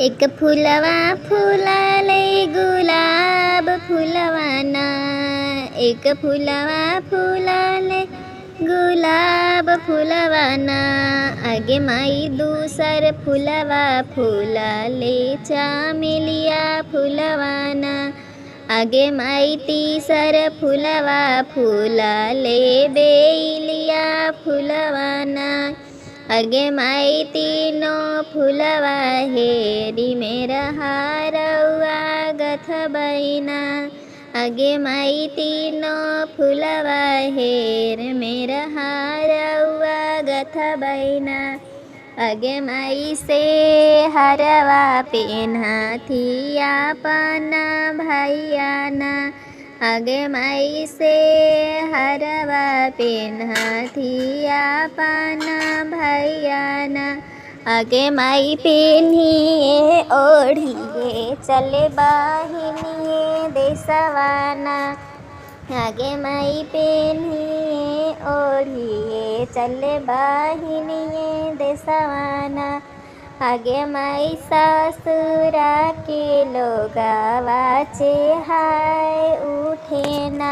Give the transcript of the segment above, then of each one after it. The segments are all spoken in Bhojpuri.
एक फुलवा फुलाले गुलाब फुलवाना। एक फुलवा फुलाले गुलाब फुलवाना। आगे माई दूसर फुलवा फुलाले चामेलिया फुलवाना। आगे माई तीसर फुलवा फुलाले बेलिया फुलवाना। आगे माई तीनों फुलवा हेरी मेरा हारवा गथ बैना। आगे माई तीनों फुलवा हेर मेरा हारवा गथ बैना। आगे माई से हरवा पेन्हा थी अपना भैयाना। आगे माई से हरवा पेन्हा थी अपना भैयाना। आगे माई पेन्हिए ओढ़िए चले बाहिनिए देसवाना। आगे माई पेन्हिए ओढ़िए चले बाहिनिए देसवाना। आगे माई ससुरा के लोगवा चेहाय उठेना।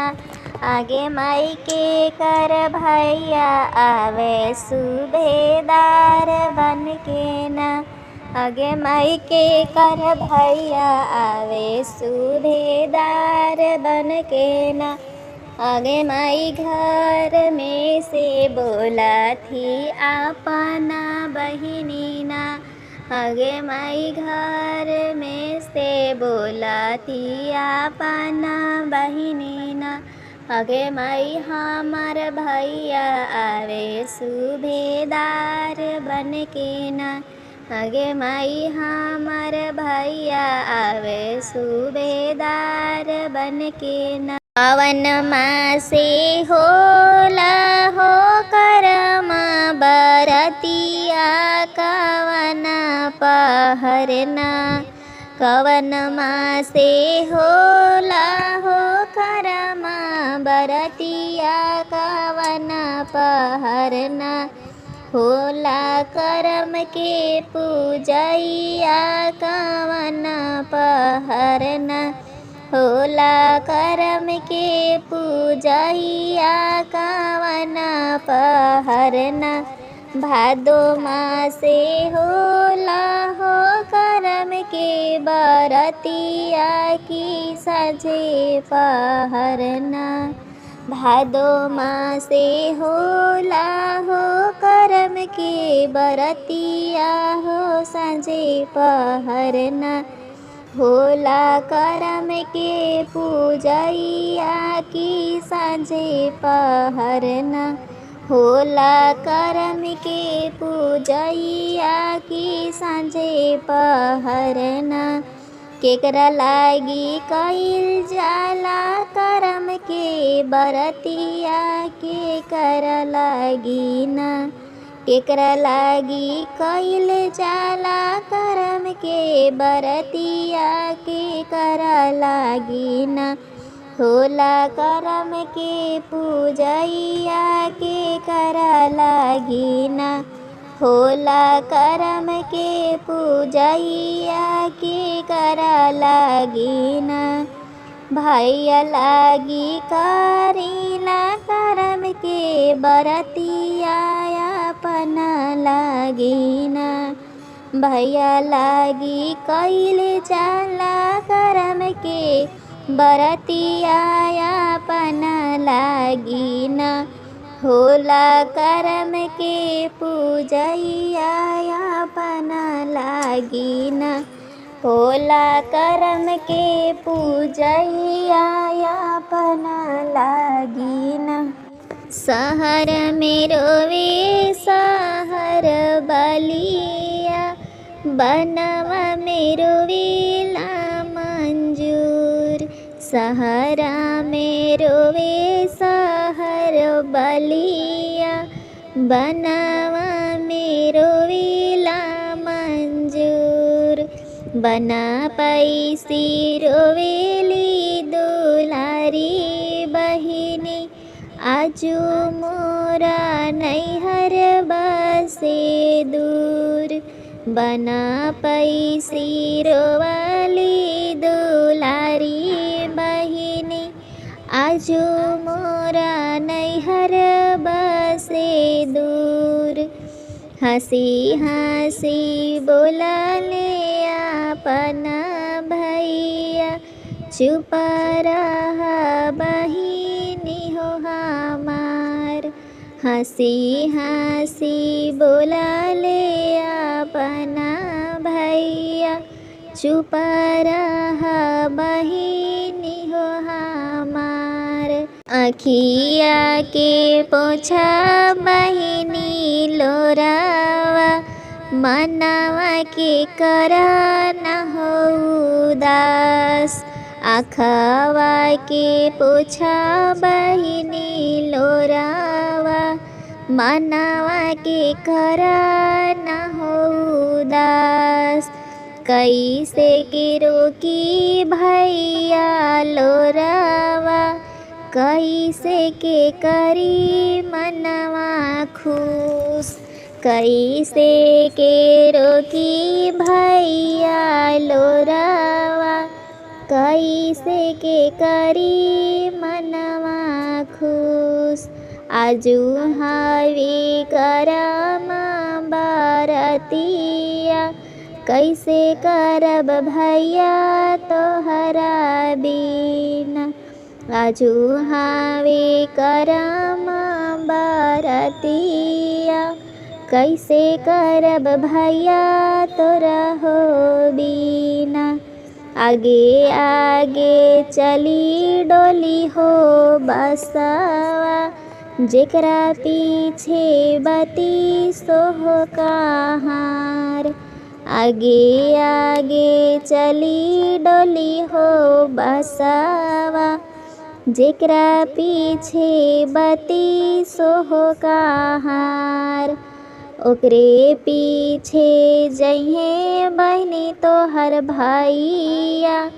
आगे माई के कर भैया आवे सूबेदार बन के ना। आगे माई के कर भैया आवे सूबेदार बन के ना। आगे माई घर में से बोला थी अपना बहिनी ना। आगे माई घर में से बोला थी अपना बहिनी ना। आगे माई हमार भैया आवे सूबेदार बन के ना। आगे माई हमार भैया आवे सूबेदार बन के ना। पवन मासे होला हो करमा बरतिया कवना पहरना। कवन मासे होला हो करमा बरतिया कवना पहरना। होला करम के पूजैया कवना पहरना। होला करम के पूजैया कवना पहरना। भादो मासे होला हो करम के बरतिया की सजे पहरना। भादो मासे होला हो करम के बरतिया हो सजे पहरना। होला करम के पूजैया की सजे पहरना। होला करम के पूजैया की सजे पहरना। केकरा लागी कइल जाला करम के बरतिया केकरा लागी ना। केकरा लागी कइल जाला करम के बरतिया केकरा लागी ना। होला करम के पूजैया केकरा लागी ना। होला करम के पूजैया केकरा लागी ना। भैया लागी करीला करम के बरतिया अपना लागी ना। भैया लागी कइल जाला करम के बरतिया अपना लागी ना। होला करम के पूजैया अपना लागी ना। होला करम के पूजैया अपना लागी ना। सहर में रोवे सहर बलिया बनवा में रोवेला मंजूर। सहरा में रोवे सहर बलिया बनवा में रोवेला मंजूर। बना पैसी रोवेली दुलारी बहिनी आजू मोरा नैहर बसे दूर। बना पैसी रोवाली दुलारी बहिनी आजु मोरा नैहर बसे दूर। हंसी हंसी बोलाले अपना भैया चुप रहा बहिनी हो हमार। हंसी हंसी बोलाले अपना भैया चुप रहा बहिनी हो हमार। अखिया के पोछा बहिनी लोरावा मनवा के करा न हो उदास। आँखवा के पोछा बहिनी लोरावा मनवा के करा न हो उदास। कैसे के रोकी भैया लोरावा कैसे के करी मनवा खुश। कैसे के रोकी भैया लोरावा कैसे के करी मनवा खुश। आजू हवे करमा बरतिया कैसे करब भैया तोहरा बिना। आजू हवे करमा बरतिया कैसे करब भैया तोरा हो बिना। आगे आगे चली डोली हो बसवा जेकरा पीछे बती सोहो कहार। आगे आगे चली डोली हो बसवा जेकरा पीछे बती सोहो कहार। ओकरे पीछे जइहे बहनी तोहर भैया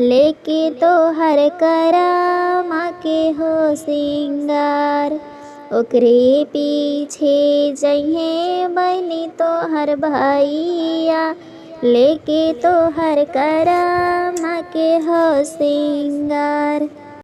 लेके तोहर करमा के हो सिंगार। ओकरे पीछे जइहे बहनी तोहर भैया लेके तोहर करमा के हो सिंगार।